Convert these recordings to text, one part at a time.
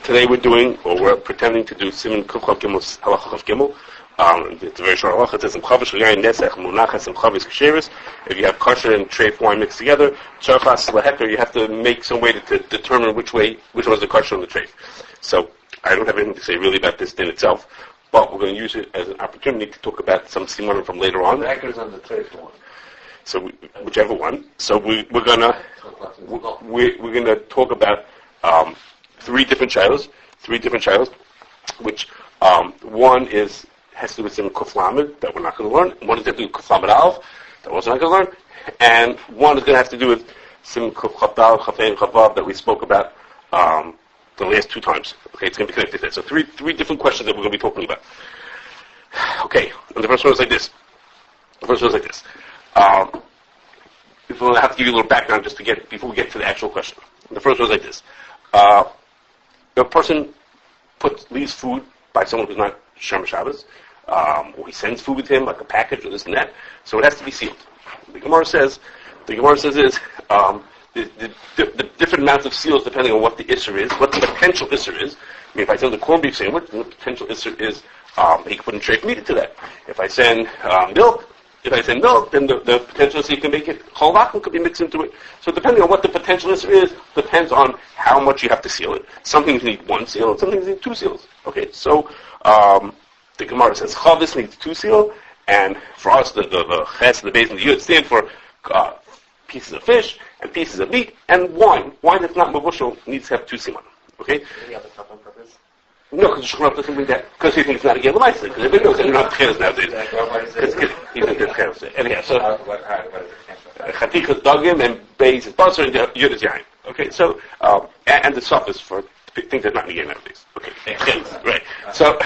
Today we're pretending to do Siman Kuf Chav Gimel, Halacha Chav Gimel. It's a very short halacha. It says, if you have kosher and treif wine mixed together, you have to make some way to determine which one is the kosher and the treif. So, I don't have anything to say really about this din itself, but we're going to use it as an opportunity to talk about some simanim from later on. The hackers on the treif one. So, whichever one. So, we're gonna talk about three different shilos, which one has to do with Siman Kuf Lamed that we're not going to learn. One is going to do with Kuf Lamed Aleph that we're also not going to learn, and one is going to have to do with Siman Kuf Chav Dal, Chav Ein, Chav Vav that we spoke about the last two times. Okay, it's going to be connected to that. So three different questions that we're going to be talking about. Okay, and the first one is like this. We'll have to give you a little background just before we get to the actual question. The first one is like this. A person leaves food by someone who's not Shomer Shabbos, or he sends food with him, like a package or this and that, so it has to be sealed. The Gemara says is the different amounts of seals depending on what the isser is, what the potential isser is. I mean, if I send a corned beef sandwich, then the potential isser is he can put in treif meat into that. If I send milk, then the potential isser you can make it cholvakim could be mixed into it. So depending on what the potential isser is, depends on how much you have to seal it. Some things need one seal, and some things need two seals. Okay, so the Gemara says chavis needs two seal, and for us the ches, the base, and the yud stand for pieces of fish and pieces of meat and wine. Wine that's not mavushal needs to have two siman. Okay. Any other stuff on purpose? No, because the Shulchan doesn't bring that because he thinks it's not a gel of because everybody knows that you're not cheres nowadays. Because he thinks it's cheres. Anyhow, so chatikas dagim and beis is basar and yud is yain. Okay, so and the stuff is for things that not in the game nowadays. Okay, right. So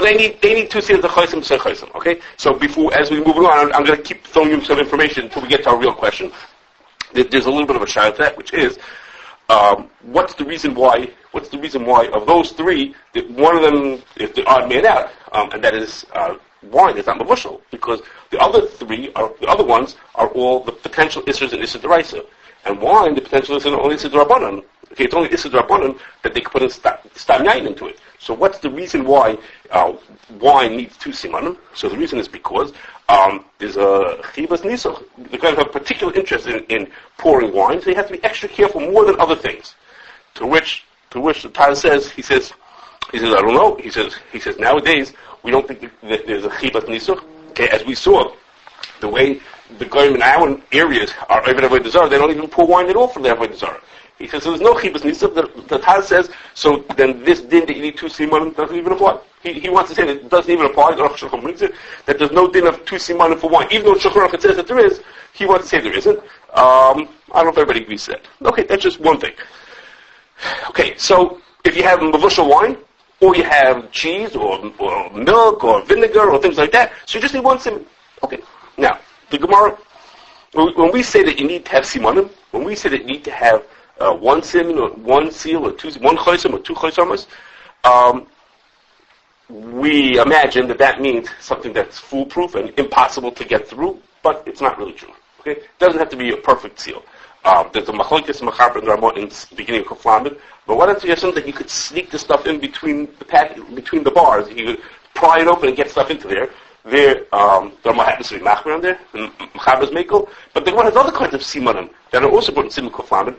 they need two seals of chaysim, so chaysim. Okay, so as we move on, I'm going to keep throwing you some information until we get to our real question. There's a little bit of a shayla to that, which is what's the reason why of those three, one of them is the odd man out, and that is wine is not mavushal, because the other ones are all the potential issers and issur deraisa, and wine the potential is only issur derabanan. Okay, it's only issur derabanan that they can put in stam yain into it. So what's the reason why wine needs two simanim? So the reason is because there's a chivas nisuch. The guys have a particular interest in pouring wine, so you have to be extra careful more than other things. To which the Taz says, he says, I don't know. He says nowadays we don't think that there's a chivas nisuch. Okay, as we saw, the way the goyim in our areas are over avodah zarah, they don't even pour wine at all for their avodah zarah. He says, so there's no chibas nisuf. The Taz says, so then this din that you need two simanim doesn't even apply. He wants to say that it doesn't even apply, that there's no din of two simanim for wine. Even though Shulchan Aruch says that there is, he wants to say there isn't. I don't know if everybody agrees to that. Okay, that's just one thing. Okay, so if you have mavushal wine, or you have cheese, or milk, or vinegar, or things like that, so you just need one siman. Okay, now, the Gemara, when we say that you need to have simanim, when we say that you need to have one siman, or one seal, or two, one chaysim, or two chaysamas, we imagine that means something that's foolproof and impossible to get through, but it's not really true. Okay, it doesn't have to be a perfect seal. There's a machlokes machaber and Ramon in the beginning of Kuf Lamed, but what if you have something that you could sneak the stuff in between the bars? You could pry it open and get stuff into there. There happens to be machmer on there, and machaber's mekel, but the one has other kinds of simanim that are also put in Siman Kuf Lamed,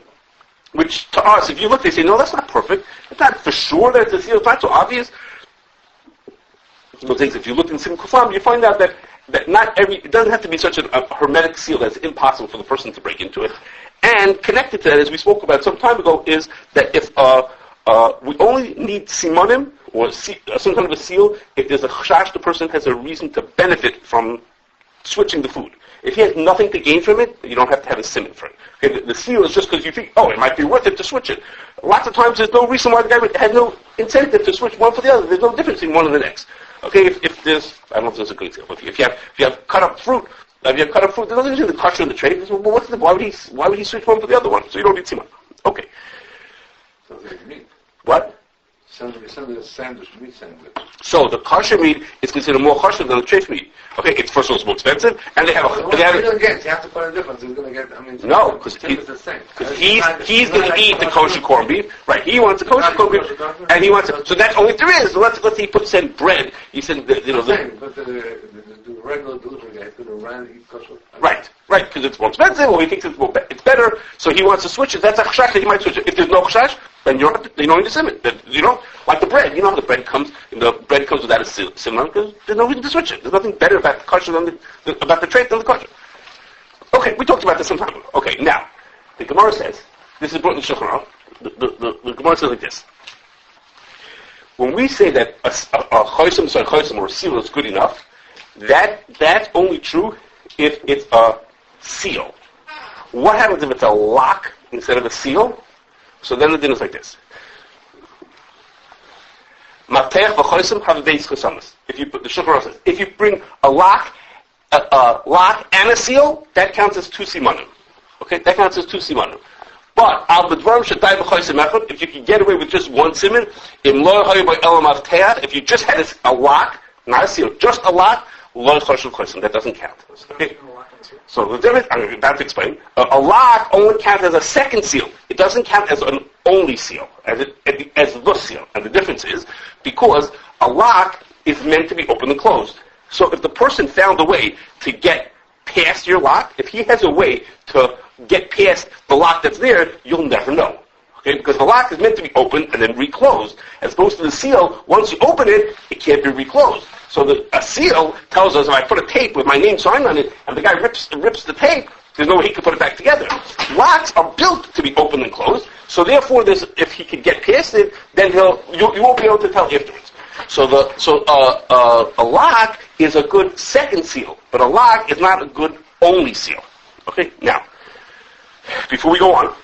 which to us, if you look, they say, no, that's not perfect. It's not for sure that it's a seal. It's not so obvious. Those things, if you look in Siman Kuf Lamed, you find out that it doesn't have to be such a hermetic seal that's impossible for the person to break into it. And connected to that, as we spoke about some time ago, is that if we only need simanim, or some kind of a seal, if there's a chashash, the person has a reason to benefit from switching the food. If he has nothing to gain from it, you don't have to have a siman for it. Okay, the seal is just because you think, it might be worth it to switch it. Lots of times there's no reason why the guy has no incentive to switch one for the other. There's no difference in one and the next. Okay, if there's, I don't know if there's a good example. If you have cut up fruit, there's nothing to do with the kosher in the trade. Well, why would he switch one for the other one? So you don't need siman. Okay. Sounds like meat. What? Sounds when you send a sandwich, meat sandwich. So the kosher meat is considered more kosher than the treif meat. Okay, it's first of all it's more expensive, and they have a. What are you going to get? You have to find a difference. He's going to get. I mean, no, because he's going to eat the kosher corned beef, right? He wants the kosher corned beef, and he wants it. So that's all there is. Let's say he send bread. He said but the regular delivery guy is going to run and eat kosher. Right, because it's more expensive, or he thinks it's better, so he wants to switch it. That's a chashash that he might switch it. If there's no chashash, then you don't need to sim it. You know, like the bread. You know how the bread comes without a simmer, because there's no reason to switch it. There's nothing better about the kosher about the treif than the kosher. Okay, we talked about this some time ago. Okay, now, the Gemara says, this is brought in the Shulchan Aruch, the Gemara says like this. When we say that a chosem or a seal is good enough, that's only true if it's a seal. What happens if it's a lock instead of a seal? So then the din is like this. Matech v'chosem have beis chosamas. If you put the Shulchan Aruch says, if you bring a lock and a seal, that counts as 2 simanim. Okay, that counts as 2 simanim. But al b'dvarim shadai b'chosem echad, if you can get away with just 1 siman, im lo hayu by elam avteach, if you just had a lock, not a seal, just a lock, lo choshev chosem, that doesn't count. Okay. So the difference, I'm about to explain. A lock only counts as a second seal. It doesn't count as an only seal, as the seal. And the difference is because a lock is meant to be open and closed. So if the person found a way to get past your lock, if he has a way to get past the lock that's there, you'll never know. Okay, because the lock is meant to be opened and then reclosed, as opposed to the seal. Once you open it, it can't be reclosed. So a seal tells us if I put a tape with my name signed on it, and the guy rips the tape, there's no way he can put it back together. Locks are built to be open and closed, so therefore, if he can get past it, then you won't be able to tell afterwards. So a lock is a good second seal, but a lock is not a good only seal. Okay, now before we go on,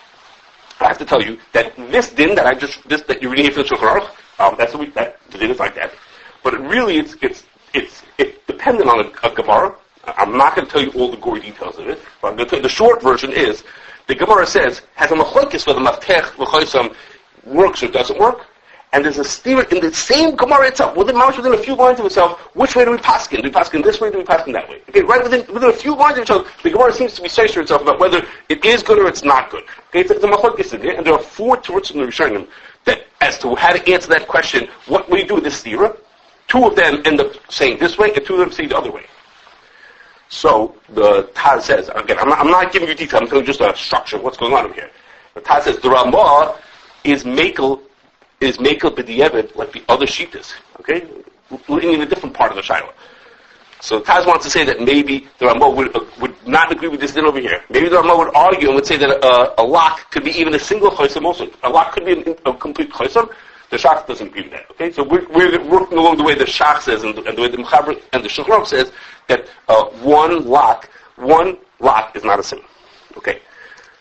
I have to tell you that this din that that you're reading here from the Shulchan Aruch, the din is like that. But it really it's dependent on a Gemara. I'm not going to tell you all the gory details of it, but I'm going to tell you the short version is the Gemara says has a machlokes whether maftech v'chosam works or doesn't work, and there's a steer in the same Gemara itself within a few lines of itself. Which way do we paskin? Do we paskin this way? Do we paskin that way? Okay, right within a few lines of itself, the Gemara seems to be saying to itself about whether it is good or it's not good. Okay, it's a machlokes in there, and there are 4 torts in the Rishonim that as to how to answer that question. What will you do with this stira? 2 of them end up saying this way, and 2 of them say the other way. So the Taz says, again, I'm not giving you detail, I'm telling you just a structure of what's going on over here. The Taz says the Ramah is makel b'di'evet like the other shittas. Okay? In a different part of the Shiloh. So the Taz wants to say that maybe the Ramah would not agree with this din over here. Maybe the Ramah would argue and would say that a lock could be even a single chosam also. A lock could be a complete chosam. The Shach doesn't agree with that. Okay, so we're working along the way the Shach says and the way the Mechaber and the Shulchan Aruch says that one lock is not a sin. Okay,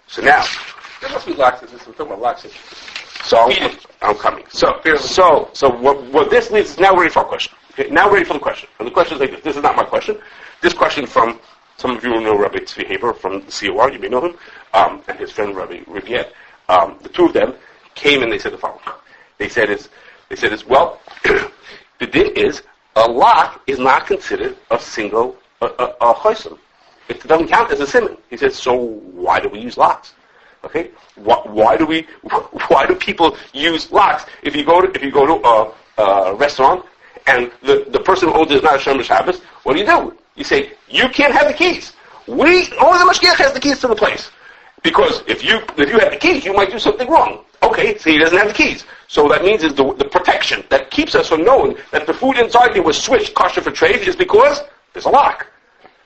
so now There must be locks. We're talking about locks. So I'm coming. So what this leads is now we're ready for a question. Okay, now we're ready for the question. And the question is like this. This is not my question. This question from some of you will know Rabbi Tzvi Haber from the COR. You may know him, and his friend Rabbi Riviet. The 2 of them came and they said the following. They said it's well, the din is a lock is not considered a single a chosem. It doesn't count as a simon. He says, so why do we use locks? Okay, why do people use locks? If you go to a restaurant and the person who owns it is not a Shem Shabbos, what do? You say you can't have the keys. Only the mashgiach has the keys to the place. Because if you have the keys, you might do something wrong. Okay, so he doesn't have the keys. So that means is the protection that keeps us from knowing that the food inside here was switched kosher for treif is because there's a lock.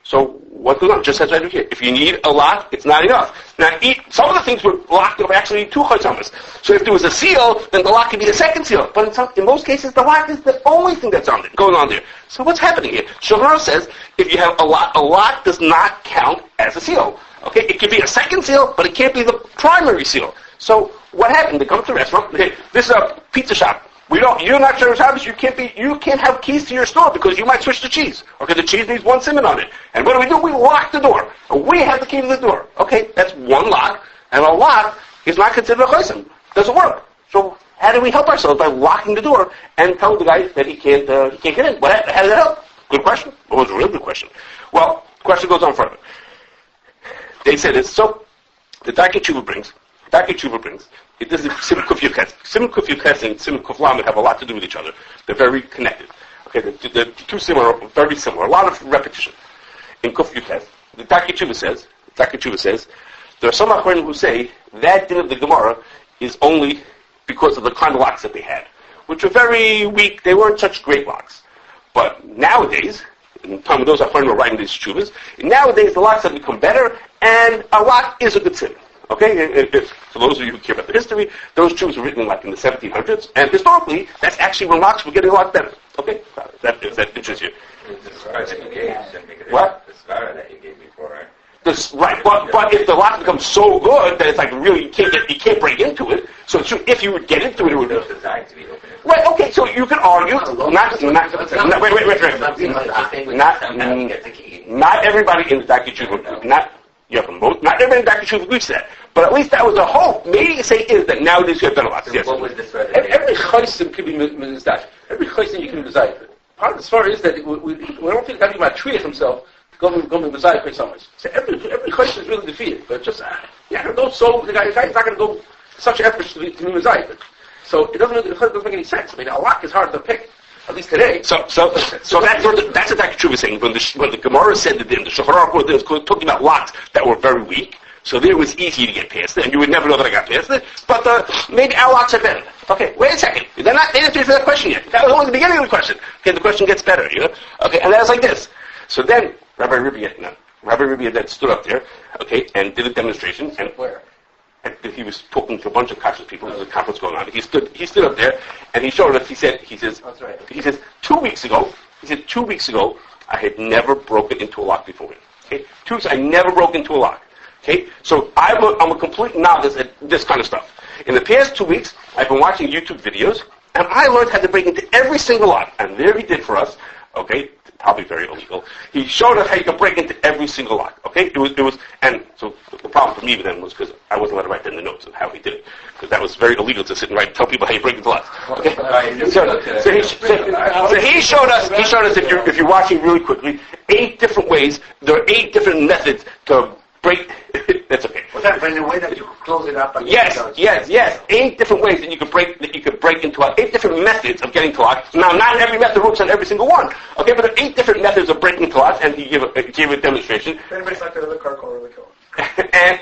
So what goes on? Just as right over here. If you need a lock, it's not enough. Now, some of the things were locked up actually 2 chotzamas. So if there was a seal, then the lock could be the second seal. But in most cases, the lock is the only thing that's going on there. So what's happening here? Shulchan Aruch says if you have a lock does not count as a seal. Okay, it could be a second seal, but it can't be the primary seal. So what happened? They come to the restaurant. Okay, this is a pizza shop. You're not sure Shabbos. You can't have keys to your store because you might switch the cheese. Okay, the cheese needs 1 simon on it. And what do? We lock the door. We have the key to the door. Okay, that's 1 lock, and a lock is not considered a chosem. Doesn't work. So how do we help ourselves? By locking the door and telling the guy that he can't get in. How does that help? Good question. It was a real good question. Well, the question goes on further. They said this. So the Darkei Tshuva brings. This is Sim Kuf Yukes. Sim Kuf Yukes and Sim Kuf Lamed have a lot to do with each other. They're very connected. Okay, the two very similar. A lot of repetition. In Kuf Yukes, the Darkei Tshuva says, there are some Achronim who say that din of the Gemara is only because of the kind of locks that they had, which were very weak. They weren't such great locks. But nowadays, in the time of those Achronim were writing these Tshuvas, nowadays the locks have become better, and a lock is a good sin. Okay, for those of you who care about the history, those Tshuvas were written in the 1700s, and historically, that's actually when locks were getting a lot better. Okay, that interests you. What? The svara that you gave me for it. Right, but if the lock becomes so good that it's like really you can't break into it. So if you would get into it, it would be designed to be open. Right. Okay. So you can argue. Not everybody in the Darkei Tshuva. Not everybody in the Darkei Tshuva agrees to that. But at least that was a hope. Maybe you say is that nowadays you have better locks. Yes. What was this? Every chaysim can be mizdash. Every chaysim you can be mizdash. Part of the story is that we don't think that about Triach himself. Go to Messiah for some ways. So every question is really defeated. But just, the guy's not going to go such efforts to be Messiah. So it doesn't make any sense. I mean, a lock is hard to pick, at least today. So that's what the Darkei Tshuva is saying. When the Gemara said that the Shulchan Aruch was talking about locks that were very weak, so there it was easy to get past it, and you would never know that I got past it. But maybe our locks are better. Okay, wait a second. They didn't answer for that question yet. That was only the beginning of the question. Okay, the question gets better, Okay, and that was like this. So then, Rabbi Ribia then stood up there, okay, and did a demonstration. And where? And he was talking to a bunch of Kashrus people. There was a conference going on. He stood up there, and he showed us. He says, that's right. He says 2 weeks ago, I had never broken into a lock before. Okay, 2 weeks, I never broke into a lock. Okay, so I'm a complete novice at this kind of stuff. In the past 2 weeks, I've been watching YouTube videos, and I learned how to break into every single lock. And there he did for us. Okay, probably very illegal. He showed us how you could break into every single lock. Okay, it was, and so the problem for me then was because I wasn't allowed to write down the notes of how he did it, because that was very illegal to sit and tell people how you break into locks. Okay, so he showed us. If you're watching really quickly, 8 different ways. There are 8 different methods to break. That's okay. Was that in the way that you close it up? Yes. 8 different ways that you could break into lock. 8 different methods of getting to locks. Now, not every method works on every single one. Okay, but there are 8 different methods of breaking into locks, and he gave a demonstration. Anybody's not going to the car call really cool. and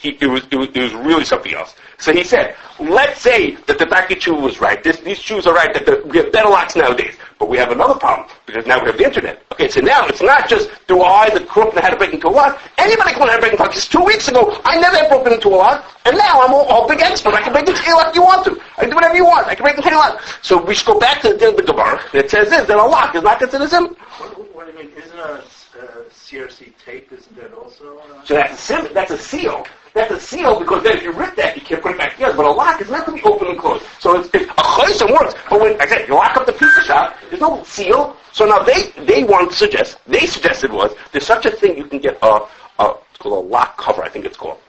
it was really something else. So he said, let's say that the Darkei Tshuva was right. These Jews are right that we have better locks nowadays. But we have another problem, because now we have the internet. Okay, so now it's not just do I, the crook, know how to break into a lock. Anybody can learn how to break into a lock. Because 2 weeks ago, I never had broken into a lock, and now I'm all big expert. I can break into any lock you want to. I can do whatever you want. I can break into any lock. So we should go back to the Gemara that says this, that a lock is not considered simple. What do you mean? Isn't a CRC tape, isn't that also? So that's a seal. That's a seal, because then if you rip that, you can't put it back together. But a lock is meant to be open and closed. So it's a chaysim works. But when I said you lock up the pizza shop, there's no seal. So now they wanted to suggest. They suggested was there's such a thing you can get it's called a lock cover. I think it's called.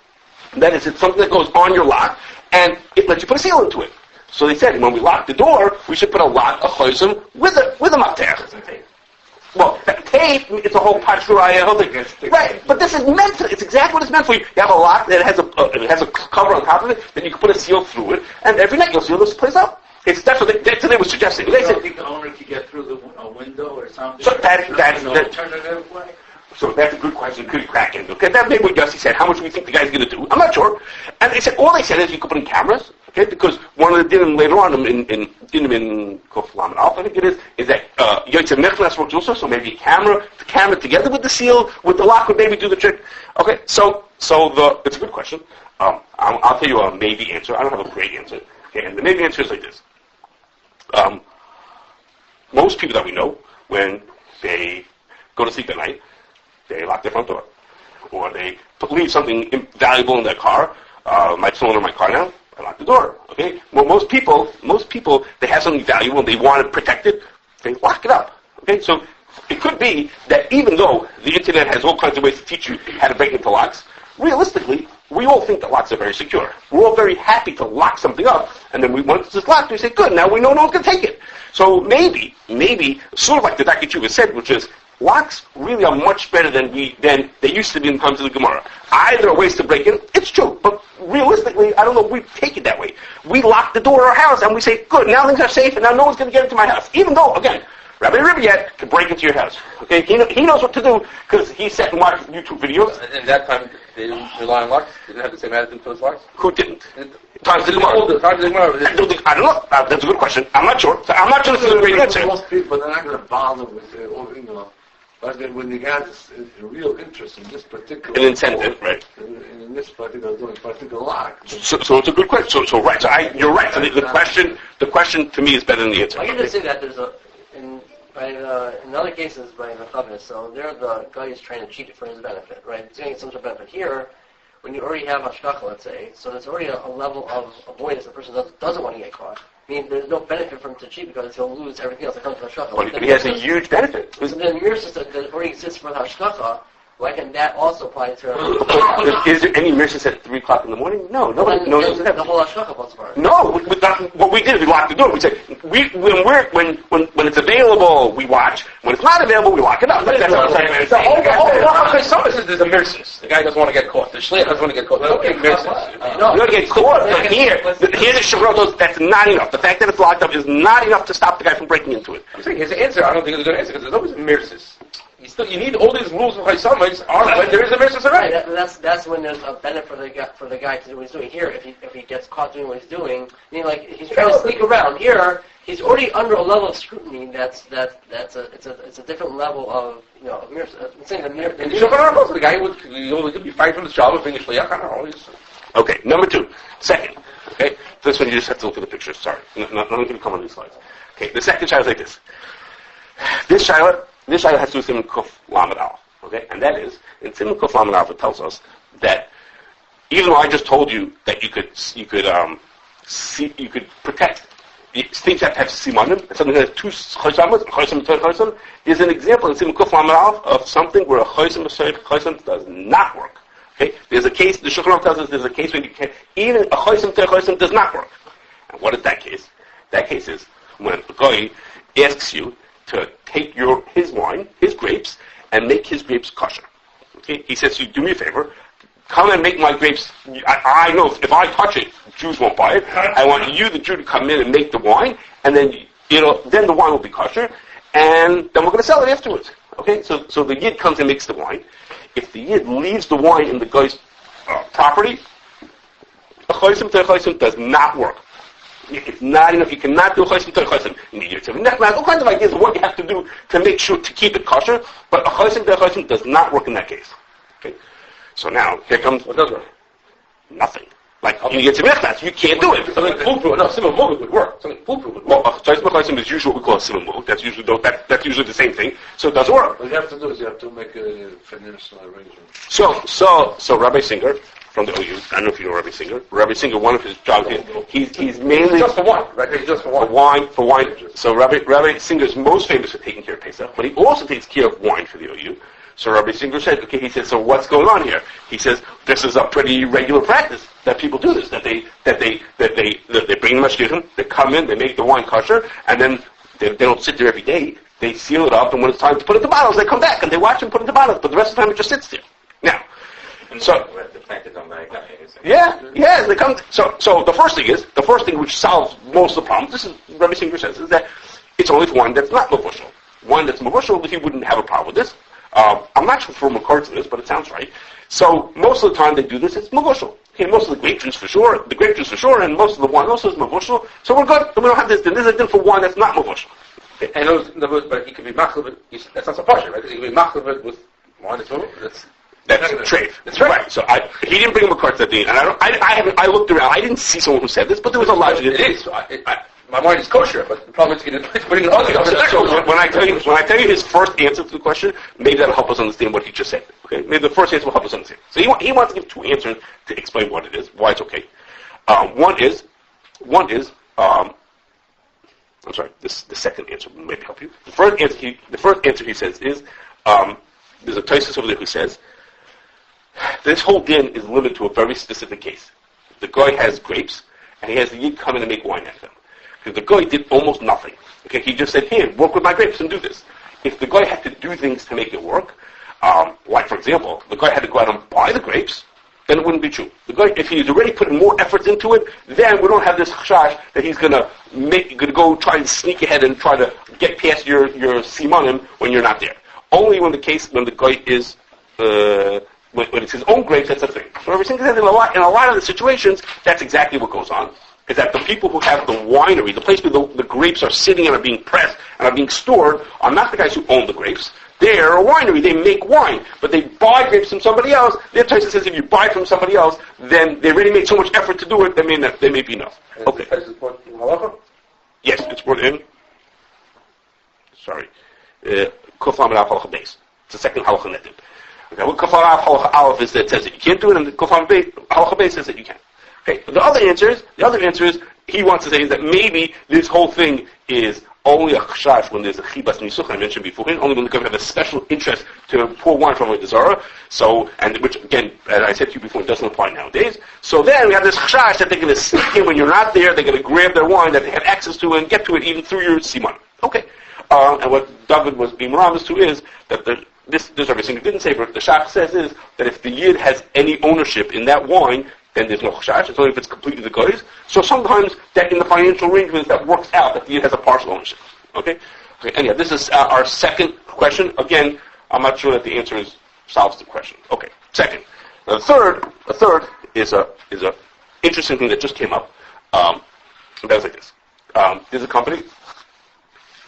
That is, it's something that goes on your lock and it lets you put a seal into it. So they said when we lock the door, we should put a chaysim with a mafter. Well, tape, it's a whole patruraya, whole thing. Right, but this is meant to, it's exactly what it's meant for. You have a lock that has a cover on top of it, then you can put a seal through it, and every night you'll seal this place up. That's what they were suggesting. They said, think the owner could get through a window or something? So that's alternative way? So that's a good question. Could he crack into it? Okay, that maybe what Yossi said. How much do we think the guy's going to do? I'm not sure. And all they said is you could put in cameras. Okay, because one of the dinim later on in Kuf Lamed Alpha, I think it is that Yotzei Mechnas works also. So maybe the camera together with the seal, with the lock would maybe do the trick. Okay, so it's a good question. I'll tell you a maybe answer. I don't have a great answer. Okay, and the maybe answer is like this. Most people that we know, when they go to sleep at night, they lock their front door, or they leave something valuable in their car. My phone or my car now. I lock the door. Okay. Well, most people, they have something valuable and they want to protect it. They lock it up. Okay. So it could be that even though the internet has all kinds of ways to teach you how to break into locks, realistically, we all think that locks are very secure. We're all very happy to lock something up, and then once it's locked, we say, good, now we know no one can take it. So maybe, sort of like the Dr. Chuba said, which is, locks really are much better than they used to be in terms of the Gemara. Either a ways to break in, it's true, but realistically, I don't know if we take it that way. We lock the door of our house and we say, good, now things are safe and now no one's going to get into my house. Even though, again, Rabbi Riviat can break into your house. Okay, he knows what to do because he sat and watched YouTube videos. And that time, they didn't rely on locks? They didn't have the same attitude towards locks? Who didn't? Times the Gemara. I don't know. That's a good question. I'm not sure. So I'm not sure this is a great answer. Most people, they're not going to bother with, but then when you got a real interest in this particular... An incentive, right. In this particular lock. So it's a good question. So right. So you're right. So the question to me is better than the answer. I can just say that there's in other cases by the Chavis, so there the guy is trying to cheat it for his benefit, right? He's getting some sort of benefit. Here, when you already have hashgacha, let's say, so there's already a level of avoidance. The person doesn't want to get caught. I mean, there's no benefit for him to cheat because he'll lose everything else that comes to hashgacha. But he has a huge benefit. So the mirror system that already exists for the hashgacha, why can that also apply to... Is there any mirrors at 3 o'clock in the morning? No, nobody knows that. The whole hashgacha falls apart. No, what we did is we locked the door. We said, when it's available, we watch. When it's not available, we lock it up. That's what I'm saying. There's a mirrors. The guy doesn't want to get caught. The shliach doesn't want to get caught. Okay, mirrors. No, you're going to get caught. But here the Shemrotos, that's not enough. The fact that it's locked up is not enough to stop the guy from breaking into it. I'm saying his answer, I don't think it's a good answer because there's always mirrors. You need all these rules of Chaysamais when there is a mirrors already. That's when there's a benefit for the guy to do what he's doing. Here, if he gets caught doing what he's doing, I mean, like he's trying to sneak around. Here, he's already under a level of scrutiny. It's a different level of mirrors. I'm saying the mirror. The guy would be fired from his job of being a shliach. I don't know. Okay, number 2. Second. Okay, this one you just have to look at the pictures. Sorry, not going to come on these slides. Okay, the second child is like this. This child has to do with Simon Kuf Lamed Aleph. Okay, and that is in Simon Kuf Lamed Aleph it tells us that even though I just told you that you could protect things that have simanim, and something that has 2 chaysim, is an example in Simon Kuf Lamed Aleph of something where a chaysim does not work. Okay, there's a case. The Shulchan Aruch tells us there's a case when you can even a chaysim does not work. And what is that case? That case is when a guy asks you to take his wine, his grapes, and make his grapes kosher. Okay? He says, do me a favor, come and make my grapes, I know if I touch it, Jews won't buy it. I want you, the Jew, to come in and make the wine, and then, then the wine will be kosher, and then we're going to sell it afterwards. Okay? So the Yid comes and makes the wine. If the Yid leaves the wine in the guy's property, a chaysim does not work. It's not enough. You cannot do chaysim to chaysim. You need all kinds of ideas of what you have to do to make sure to keep it kosher. But a chaysim to chaysim does not work in that case. Okay. So now here comes what does work? Nothing. Like you get to you can't do it. Something foolproof. No, simon mugg would work. Something foolproof would work. Well, chaysim to chaysim is usually what we call a simon mugg. That's usually the same thing. So it doesn't work. What you have to do is you have to make a financial arrangement. So Rabbi Singer from the OU. I don't know if you know Rabbi Singer. Rabbi Singer, one of his jobs, he's mainly... Just for wine, right? Just for wine. For wine. So Rabbi Singer is most famous for taking care of Pesach, but he also takes care of wine for the OU. So Rabbi Singer said, he said, so what's going on here? He says, this is a pretty regular practice that people do this, that they bring the mashgichim, they come in, they make the wine kosher, and then they don't sit there every day. They seal it up, and when it's time to put it in bottles, they come back and they watch them put it in bottles, but the rest of the time it just sits there. Now, so they come. So the first thing which solves most of the problems. This is Rabbi Singer says is that it's only for wine that's not mavushal. Wine that's mavushal, he wouldn't have a problem with this. I'm not sure from McCart's in this, but it sounds right. So most of the time they do this, it's mavushal. Okay, most of the grape juice for sure, and most of the wine also is mavushal. So we're good. We don't have this. Then there's a din for wine that's not mavushal. Okay. And but he could be machlev. That's not so partial, right? He could be machlev with wine that's mavushal. That's trade. That's right. So he didn't bring McCart's at the end, and I looked around. I didn't see someone who said this, but there was a logic. It is. My mind is kosher, but the problem is putting it on the So when I tell you his first answer to the question, maybe that'll help us understand what he just said. Okay, maybe the first answer will help us understand. So he wants to give 2 answers to explain what it is, why it's okay. One is. I'm sorry. The second answer will maybe help you. The first answer he says is there's a Tosfos over there who says This whole din is limited to a very specific case. The guy has grapes, and he has the yid come in and make wine out of them. Because the guy did almost nothing. Okay, he just said, here, work with my grapes and do this. If the guy had to do things to make it work, like for example, the guy had to go out and buy the grapes, then it wouldn't be true. The guy, if he's already putting more efforts into it, then we don't have this chashash that he's gonna go try and sneak ahead and try to get past your simanim when you're not there. Only when the guy is when it's his own grapes, that's a thing. So every single in a lot of the situations, that's exactly what goes on. Is that the people who have the winery, the place where the grapes are sitting and are being pressed and are being stored, are not the guys who own the grapes. They're a winery. They make wine, but they buy grapes from somebody else. Their Taisa says if you buy from somebody else, then they already made so much effort to do it, they may be enough. Okay. Yes, it's brought in. Sorry. Kufam and Halacha Beis. It's the second Halacha Netiv. Okay, what Kufam and Halacha Aleph is that says that you can't do it, and the Kufam Halacha Beis says that you can. Okay, but the other answer is, he wants to say is that maybe this whole thing is only a chashash when there's a chibas nisuch, I mentioned before, only when the government has a special interest to pour wine from a desara, which again, as I said to you before, it doesn't apply nowadays. So then we have this chashash that they're going to sneak in when you're not there, they're going to grab their wine that they have access to and get to it even through your siman. Okay, and what David was being ramiz to is that there's everything it didn't say, but the Shach says is that if the yid has any ownership in that wine, then there's no chashash. It's only if it's completely the guy's. So sometimes that in the financial arrangements that works out that the yid has a partial ownership. Okay. Anyhow, this is our second question. Again, I'm not sure that the answer solves the question. Okay. Second. Now, the third is a interesting thing that just came up. That was like this. There's a company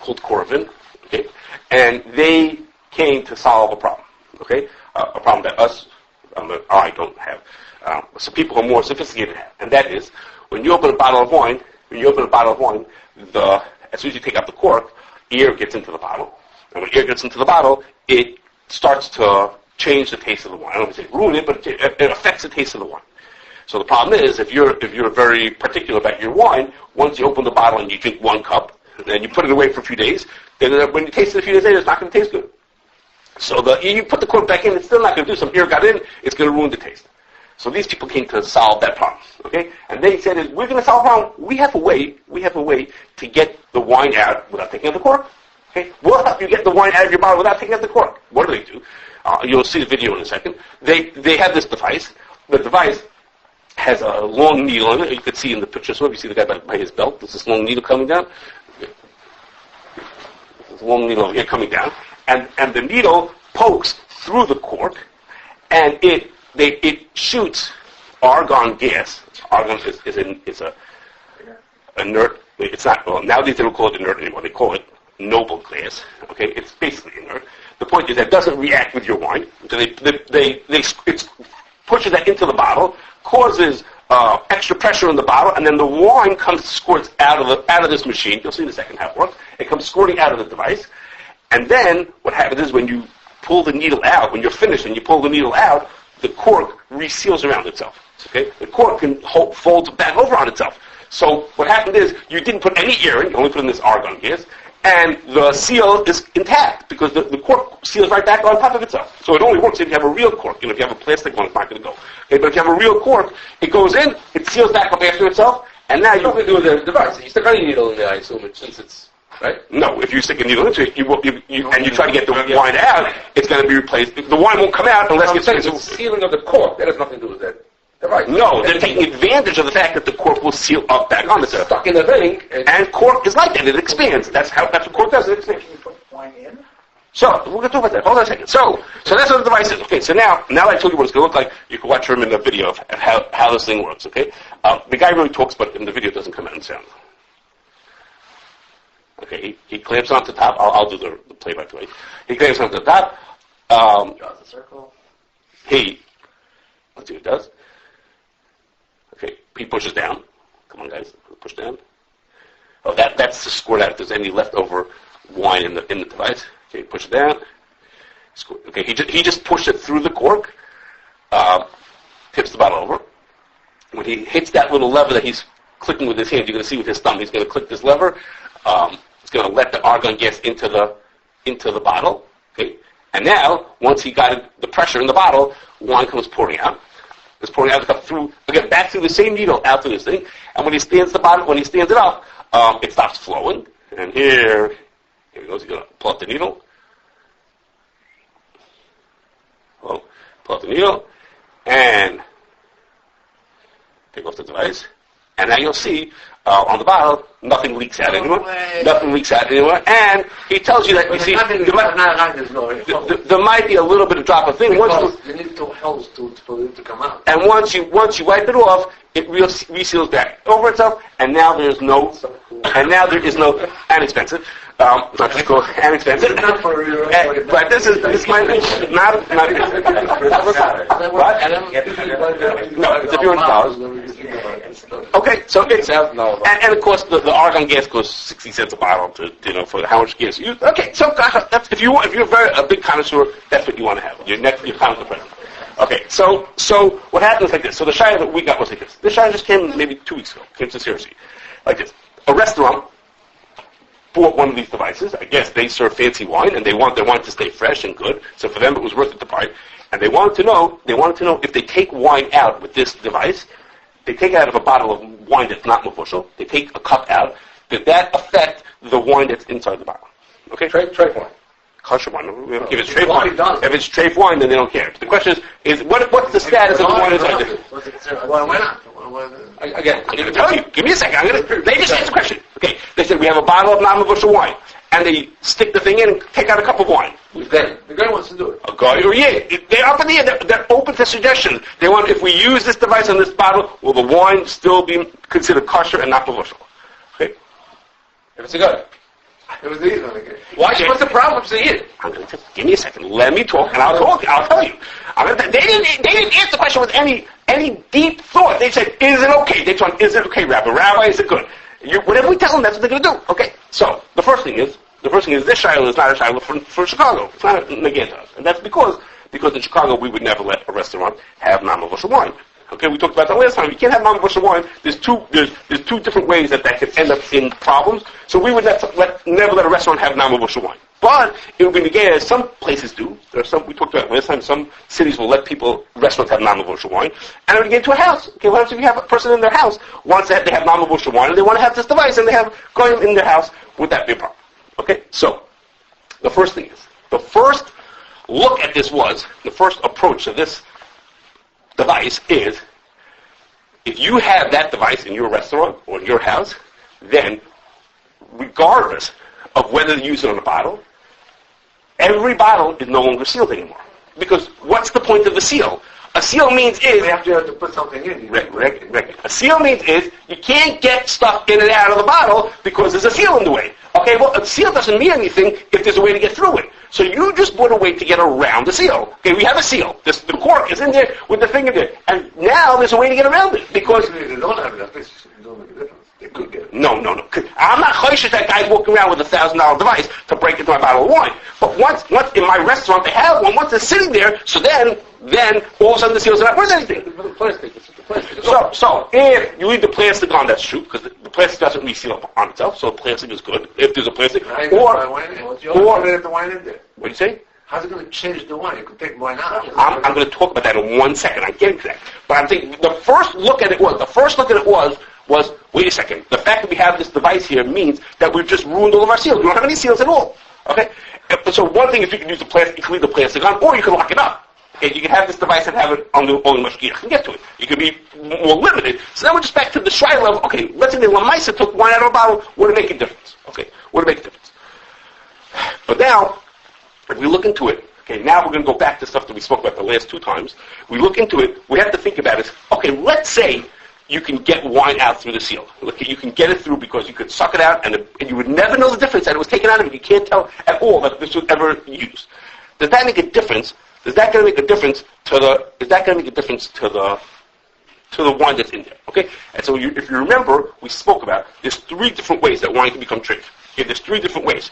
called Coravin. Okay, and they came to solve a problem. Okay, a problem that I don't have. So people who are more sophisticated have, and that is when you open a bottle of wine. As soon as you take out the cork, air gets into the bottle, and when air gets into the bottle, it starts to change the taste of the wine. I don't want to say ruin it, but it affects the taste of the wine. So the problem is, if you're very particular about your wine, once you open the bottle and you drink one cup, and then you put it away for a few days, then when you taste it a few days later, it's not going to taste good. So you put the cork back in, it's still not going to do. Some air got in, it's going to ruin the taste. So these people came to solve that problem, okay? And they said, we're going to solve the problem. We have a way to get the wine out without taking out the cork, okay? We'll help you get the wine out of your bottle without taking out the cork. What do? You'll see the video in a second. They have this device. The device has a long needle in it. You could see in the picture, so if you see the guy by his belt, there's this long needle coming down. There's a long needle over here coming down. And the needle pokes through the cork, and it shoots argon gas. Argon is a inert. It's not. Well, nowadays they don't call it inert anymore. They call it noble gas. Okay, it's basically inert. The point is that it doesn't react with your wine. So it pushes that into the bottle, causes extra pressure in the bottle, and then the wine squirts out of this machine. You'll see in a second how it works. It comes squirting out of the device, and then what happens is when you pull the needle out, when you're finished and you pull the needle out, the cork reseals around itself. Okay, the cork can fold back over on itself. So what happened is you didn't put any air in; you only put in this argon gas, and the seal is intact because the cork seals right back on top of itself. So it only works if you have a real cork. If you have a plastic one, it's not going to go. Okay, but if you have a real cork, it goes in, it seals back up after itself, and now you can do the device. You stick any needle in there, I assume, since it's right. No, if you stick a needle into it, and you try to get the wine out, it's going to be replaced. The wine won't come out unless it's the sealing of the cork. That has nothing to do with that. Right. No, they're taking advantage of the fact that the cork will seal up back on itself. Stuck in the thing, and cork is like that. It expands. That's what cork does. It expands. Can you put wine in? So we're going to talk about that. Hold on a second. So that's what the device is. Okay. So now I told you what it's going to look like. You can watch him in the video of how this thing works. Okay. The guy really talks, but in the video it doesn't come out in sound. Okay. He clamps onto the top. I'll do the play-by-play. He clamps onto the top. Draws a circle. Let's see what it does. Okay, he pushes down. Come on, guys, push down. Oh, that's to squirt out if there's any leftover wine in the device. Okay, push it down. Squirt. Okay, he just pushed it through the cork. Tips the bottle over. When he hits that little lever that he's clicking with his hand, you're going to see with his thumb. He's going to click this lever. It's going to let the argon gas into the bottle. Okay, And now, once he got the pressure in the bottle, wine comes pouring out. It's pouring out through, again, back through the same needle out to this thing. And when he stands it up, it stops flowing. And here he goes. He's going to pull up the needle. Pull up the needle. And take off the device. And now you'll see on the bottle, nothing leaks out anymore. Nothing leaks out anymore. And he tells you that, you see, there might be a little bit of drop of thing. Because you need to help for it to come out. And once you wipe it off, it reseals back over itself, and now there is no inexpensive. Not just called inexpensive. But this might be not what? No, it's $1,000. Okay, so it's and of course the argon gas costs 60 cents a bottle for how much gas you use. Okay, so that's if you're a big connoisseur, that's what you want to have. Your connoisseur present. Okay, so what happens like this? So the shayla that we got was like this. This shayla just came maybe 2 weeks ago. Came sincerely, like this. A restaurant bought one of these devices. I guess they serve fancy wine and they want their wine to stay fresh and good. So for them it was worth it to buy. And they wanted to know if they take wine out with this device, they take it out of a bottle of wine that's not mevushal, they take a cup out, did that affect the wine that's inside the bottle? Okay? Treif wine. Kosher wine. If it's treif wine, then they don't care. The question is what's the status of the wine inside there? Why not? Again, I'm going to tell you. Give me a second. They just asked the question. Okay, they said we have a bottle of non-mevushal wine, and they stick the thing in and take out a cup of wine. Who's that? The guy wants to do it. A guy or they're up in the air. They're open to suggestions. They want, if we use this device on this bottle, will the wine still be considered kosher and not mevushal? Okay. If it's a guy. It was the easy one again. What's the problem if it's a Give me a second. Let me talk, and I'll tell you. They didn't answer the question with any deep thought. They said, "Is it okay?" They told, "Is it okay, Rabbi? Rabbi, is it good?" Whatever we tell them, that's what they're going to do. Okay. So the first thing is this shiloh is not a shiloh for Chicago. It's not a negate to us, and that's because in Chicago we would never let a restaurant have non-mevushal wine. Okay, we talked about that last time. You can't have non-mevushal wine. There's two different ways that could end up in problems. So we would never let a restaurant have non-mevushal wine. But it would be negated, as some places do. There are some we talked about last time. Some cities will let restaurants have non-mevushal wine, and it would get into a house. Okay, what happens if you have a person in their house wants that they have non-mevushal wine and they want to have this device and they have going in their house? Would that be a problem? Okay, so the first thing is the first look at this the first approach to this device is, if you have that device in your restaurant or in your house, then regardless of whether you use it on a bottle, every bottle is no longer sealed anymore. Because what's the point of the seal? A seal means is... We have to put something in. A seal means is you can't get stuff in and out of the bottle because there's a seal in the way. Okay, well, a seal doesn't mean anything if there's a way to get through it. So you just put a way to get around the seal. Okay, we have a seal. The cork is in there with the thing in there. And now there's a way to get around it because... They don't have enough. It don't make a difference. They could get it. No. I'm not choshesh that guy's walking around with a $1,000 device to break into my bottle of wine. But once in my restaurant they have one, once it's sitting there, so then all of a sudden the seals are not worth anything. It's the plastic. So if you leave the plastic on, that's true, because the plastic doesn't reseal on itself, so the plastic is good, if there's a plastic. Or you have the wine in there. What do you say? How's it going to change the wine? You could take wine out. I'm going to talk about that in 1 second. I'm getting to that. But I'm thinking, the first look at it was, wait a second, the fact that we have this device here means that we've just ruined all of our seals. We don't have any seals at all. Okay? So one thing is you can use the plastic, you can leave the plastic on, or you can lock it up. Okay, you can have this device and have it on the only mashgiach can get to it. You can be more limited. So now we're just back to the shry level. Okay, let's say the Lamaisa took wine out of a bottle. Would it make a difference? Okay, would it make a difference? But now, if we look into it, okay, now we're going to go back to stuff that we spoke about the last 2 times. We look into it, we have to think about it. Okay, let's say you can get wine out through the seal. Okay, you can get it through because you could suck it out and you would never know the difference that it was taken out of it. You can't tell at all that this was ever used. Does that make a difference? Is that going to make a difference to the wine that's in there? Okay, and so if you remember, we spoke about there's 3 different ways that wine can become treif. Okay, there's 3 different ways.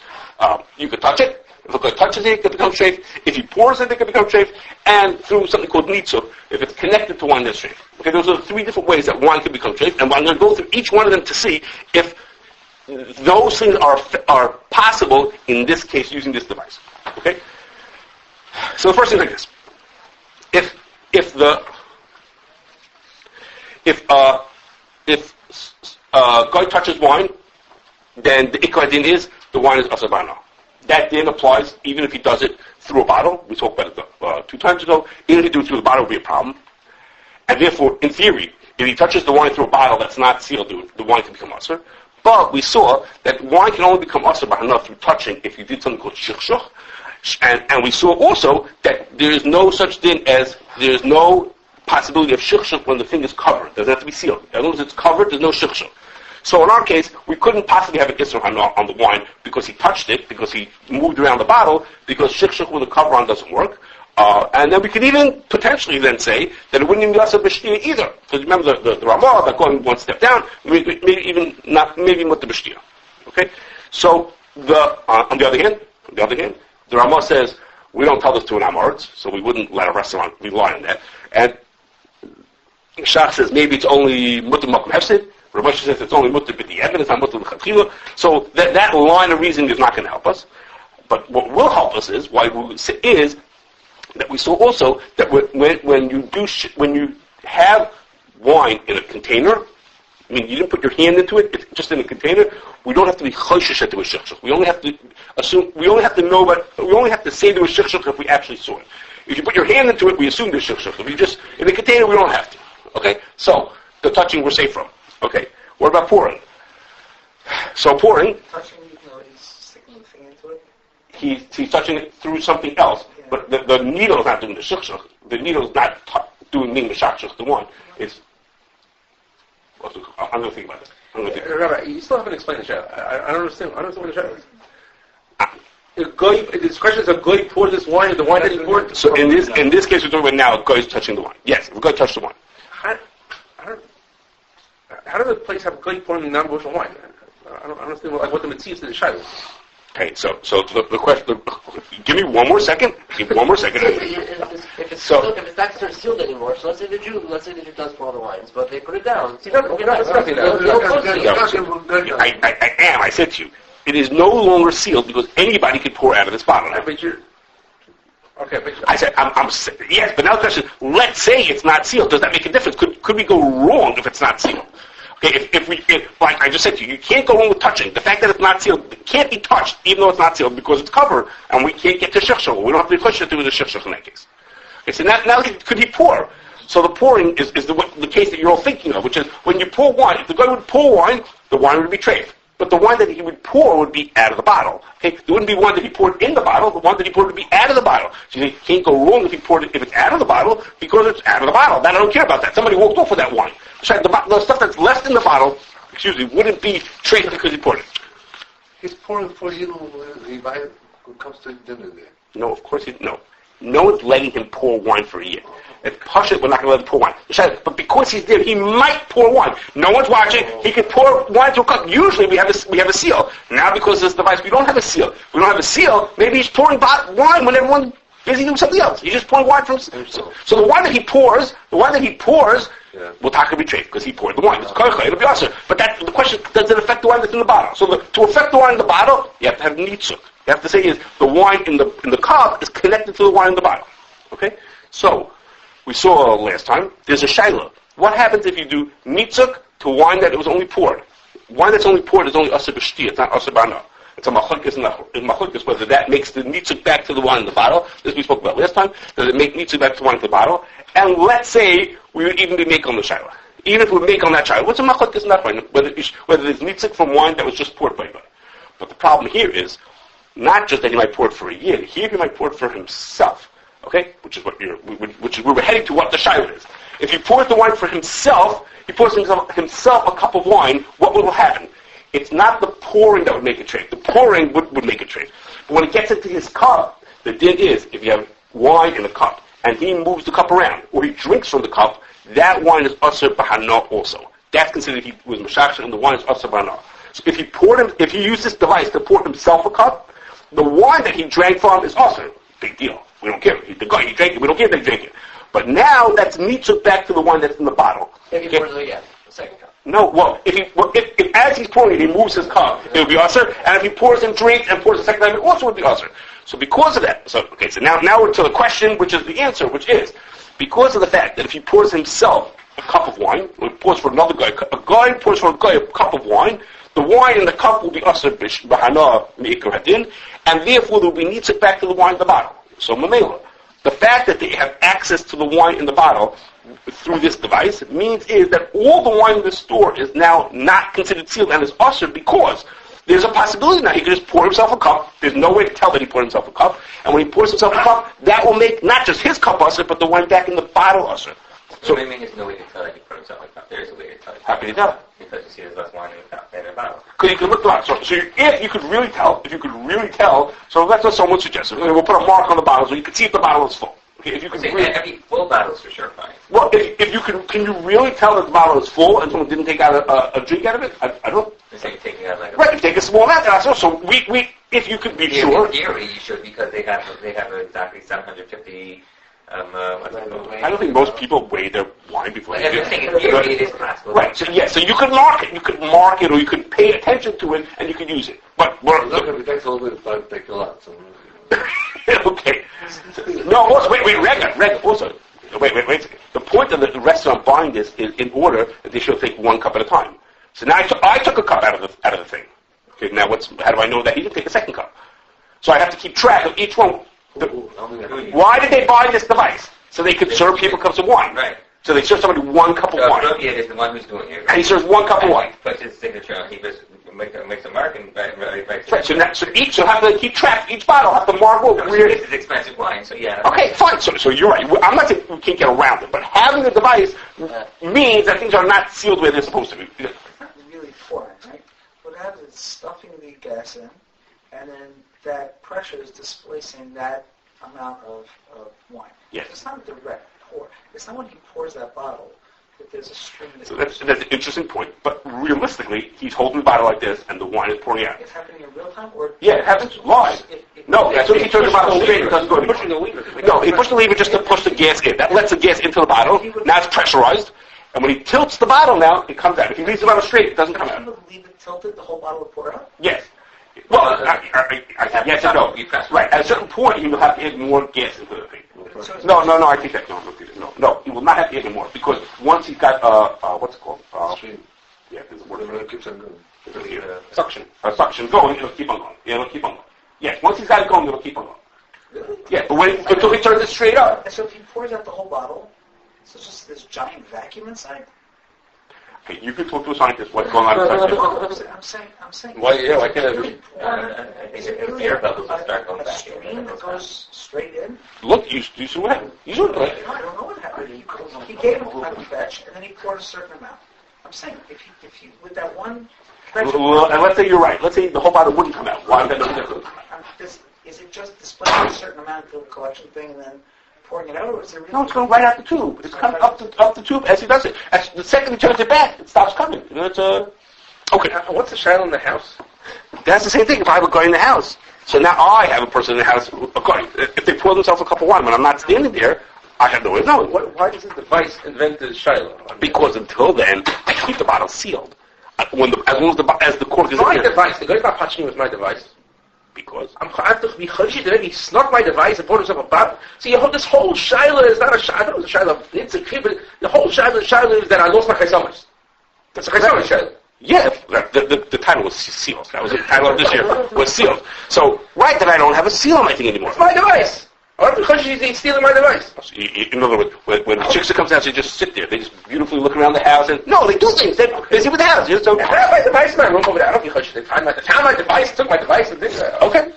You could touch it. If a guy touches it, it can become treif. If he pours it, it can become treif. And through something called nitzur, if it's connected to wine, that's treif. Okay, those are the 3 different ways that wine can become treif, and I'm going to go through each one of them to see if those things are possible in this case using this device. Okay. So the first thing is like this: if guy touches wine, then the ikar din is the wine is asabana. That din applies even if he does it through a bottle. We talked about it 2 times ago. Even if he do it through the bottle, it would be a problem. And therefore, in theory, if he touches the wine through a bottle that's not sealed, the wine can become usher. But we saw that wine can only become usher through touching if you did something called shikshuk. And we saw also that there is no such thing as, there is no possibility of shikshuk when the thing is covered. It doesn't have to be sealed. As long as it's covered, there's no shikshuk. So in our case, we couldn't possibly have an Isser Hana on the wine because he touched it, because he moved around the bottle, because shikshuk with a cover on doesn't work. And then we could even potentially then say that it wouldn't even be Asa B'Shtia either. Because remember the Ramah, that going one step down, maybe Mutta B'Shtia. Okay? So on the other hand, the Ramah says, we don't tell this to an Amarz, so we wouldn't let a restaurant rely on that. And Shach says maybe it's only Mutta Makom Hefsid. Rav says it's only Mutta B'Di Eben, it's not Mutta L'Chatchila. So that line of reasoning is not going to help us. But what will help us is that we saw also that when you have wine in a container, I mean, you didn't put your hand into it, it's just in a container, we don't have to be choshesh to a shikshuk. We only have to assume, we only have to say there was shikshuk if we actually saw it. If you put your hand into it, we assume there's shikshuk. If you just, in the container, we don't have to. Okay? So, the touching we're safe from. Okay? What about pouring? So pouring, Touching, he's sticking the thing into it. he's touching it through something else, but the needle is not doing the shikshuk. The needle is not doing the shakshuk, the one. It's, I'm going to think about it. Rabbi, you still haven't explained the shayla. I don't understand. I don't understand what the shayla is. This question is a goy poured this wine, or the wine that he poured. So in this case, we're talking about now a guy is touching the wine. Yes, the guy touched the wine. How does a place have goy pouring non-kosher wine? I don't understand what the mitzvah is to the shayla. Okay, so the question. Give me one more second. If it's not sealed anymore, so let's say the Jew does pour all the wines, but they put it down. You're not discussing that. I am. I said to you, it is no longer sealed because anybody could pour out of this bottle. I said, yes, but now the question: let's say it's not sealed. Does that make a difference? Could we go wrong if it's not sealed? Okay, if like I just said to you, you can't go wrong with touching. The fact that it's not sealed, it can't be touched, even though it's not sealed, because it's covered, and we can't get to shikshuk. We don't have to be kosher to do the shikshuk in that case. Okay, so now could he pour? So the pouring is the case that you're all thinking of, which is when you pour wine. If the guy would pour wine, the wine would be treif. But the wine that he would pour would be out of the bottle. Okay, there wouldn't be one that he poured in the bottle. The one that he poured would be out of the bottle. So you can't go wrong if it's out of the bottle because it's out of the bottle. That I don't care about that. Somebody walked off with that wine. So the stuff that's left in the bottle, wouldn't be treif because he poured it. He's pouring for you when he buys it, who comes to dinner there. No, of course no. No one's letting him pour wine for a year. If Pasha, we're not going to let him pour wine. But because he's there, he might pour wine. No one's watching. He could pour wine through a cup. Usually we have a seal. Now because of this device, we don't have a seal. We don't have a seal. Maybe he's pouring wine when everyone's busy doing something else. He's just pouring wine from. So the wine that he pours, will taka be treif because he poured the wine. It's koicha. It'll be usher. But the question: does it affect the wine that's in the bottle? So to affect the wine in the bottle, you have to have nitzuk. You have to say is the wine in the cup is connected to the wine in the bottle. Okay? So we saw last time there's a shayla. What happens if you do nitzuk to wine that it was only poured? Wine that's only poured is only asa b'shti. It's not asa b'ana. It's a machlokes whether that makes the nitzuk back to the wine in the bottle. This we spoke about last time. Does it make nitzuk back to the wine in the bottle? And let's say we would even be make on the shayla. Even if we make on that shayla, what's a machlokes nachman? Whether it's nitzuk from wine that was just poured by anybody. But the problem here is not just that he might pour it for a year. Here he might pour it for himself. Okay? Which is we're heading to what the shayla is. If he pours the wine for himself, he pours himself a cup of wine, what will happen? It's not the pouring that would make it treif. The pouring would make it treif. But when it gets into his cup, the din is, if you have wine in a cup, and he moves the cup around, or he drinks from the cup, that wine is asur b'hana also. That's considered he was mashachar, and the wine is asur b'hana. So if he used this device to pour himself a cup, the wine that he drank from is asur. Big deal. We don't care. The guy, he drank it. We don't care if they drink it. But now that's nitzuk back to the wine that's in the bottle. If he pours it again, the second cup. No, well, if as he's pouring it, he moves his cup, it would be usher. And if he pours in drinks and pours a second time, it also would be usher. So because of that, so now we're to the question, which is the answer, which is, because of the fact that if he pours himself a cup of wine, or he pours for another guy, a guy pours for a guy a cup of wine, the wine in the cup will be usher b'hana me'ikar hadin, and therefore there will be needs it back to the wine in the bottle. So mamela. The fact that they have access to the wine in the bottle through this device means is that all the wine in the store is now not considered sealed and is usher because there's a possibility now he could just pour himself a cup. There's no way to tell that he poured himself a cup. And when he pours himself a cup, that will make not just his cup usher, but the wine back in the bottle usher. So maybe there's no way to tell that he put himself like that. There is a way to tell. How can you tell? Because you see there's less wine in the cup than in the bottle. Because you can look around. So if you could really tell, so that's what someone suggested. We'll put a mark on the bottle so you can see if the bottle is full. Okay, if you can really, every full bottle is for sure fine. Well, if you can you really tell that the bottle is full and someone didn't take out a drink out of it? I don't. So you're taking out like Right, if you take a small amount, so we if you could be sure. In theory, you should because they have exactly 750. I don't think most people weigh their wine before they do I'm saying in theory it is possible. Right, so yeah, so you could mark it. You could mark it or you could pay attention to it and you could use it. But It takes a little bit of time to take a lot. So. okay. No, also, wait, Rega, also. Wait a second. The point of the restaurant buying this is in order that they should take one cup at a time. So now I took a cup out of the thing. Okay, now how do I know that he didn't take a second cup? So I have to keep track of each one. Why did they buy this device? So they could serve people cups of wine. Right. So they serve somebody one cup of wine. Soviet is the one who's doing it. And he serves one cup of wine. Puts his signature on. He just makes a mark and writes. Right. So have to keep track. Each bottle have to mark where. This is expensive wine, so yeah. Okay, fine. So you're right. I'm not saying we can't get around it, but having the device means that things are not sealed where they're supposed to be. It's not really foreign, right? What happens is stuffing the gas in, and then that pressure is displacing that amount of wine. Yes. It's not a direct pour. It's not when he pours that bottle that there's a stream. So that's an interesting point. But realistically, he's holding the bottle like this, and the wine is pouring out. It's happening in real time, or Yeah, it happens live. No, as soon as he turns the bottle straight, it doesn't go anymore. Pushing the lever. No, he pushed the lever just to push the gas in. That lets the gas into the bottle. Now it's pressurized. And when he tilts the bottle now, it comes out. If he leaves the bottle straight, it doesn't come if out. you leave it tilted, the whole bottle will pour out. Yes. Well, yes and no. Right. At a certain point, he will have to add more gas into the thing. No, I think that. No. He will not have to add any more because once he's got what's it called? Stream. Yeah, there's a word It for it. keeps on going. Suction. Suction going, it'll keep on going. Yeah, it'll keep on going. Yes, once he's got it going, it'll keep on going. Really? Yeah, but until he turns it straight up. And so if he pours out the whole bottle, so it's just this giant vacuum inside. Okay, you can talk to a scientist what's going on inside. I'm saying. Why can't I be? I think the air bubbles will start going a back. stream that goes straight in. Look, you see what happened. You saw it. No, I don't know what happened. He gave him time to fetch, and then he poured a certain amount. I'm saying, if you with that one pressure, Well, and let's say you're right. Let's say the whole bottle wouldn't come out. Why would that be different? is it just displaying a certain amount to the collection thing and then pouring it out, or is it really? No, it's going right out the tube. It's coming up the tube as he does it. As the second he turns it back, it stops coming. You know, it's okay. What's the shadow in the house? That's the same thing if I have a guy in the house. So now I have a person in the house, a guy. If they pour themselves a cup of wine when I'm not standing there, I have no way of knowing. Why does the device invent the shiloh? Because until then, I keep the bottle sealed. As long as the cork is in My there. device, the guy's not touching me with my device. Because? I have to be chayish that he snuck my device and poured himself a bottle. See, this whole shiloh is not a shiloh. I thought it was a shiloh. It's a kid, but the whole shiloh is that I lost my chaysamah. That's a chaysamah shiloh. Yeah, the title was sealed. That was the title of this year, was sealed. So, right that I don't have a seal on my thing anymore. It's my device. I don't have to he's stealing my device. In other words, when the chicks comes out, they just sit there. They just beautifully look around the house and, no, they do things. They're busy with the house. So, I have my device in my room over there. I don't have to they found my device, took my device and did that. okay.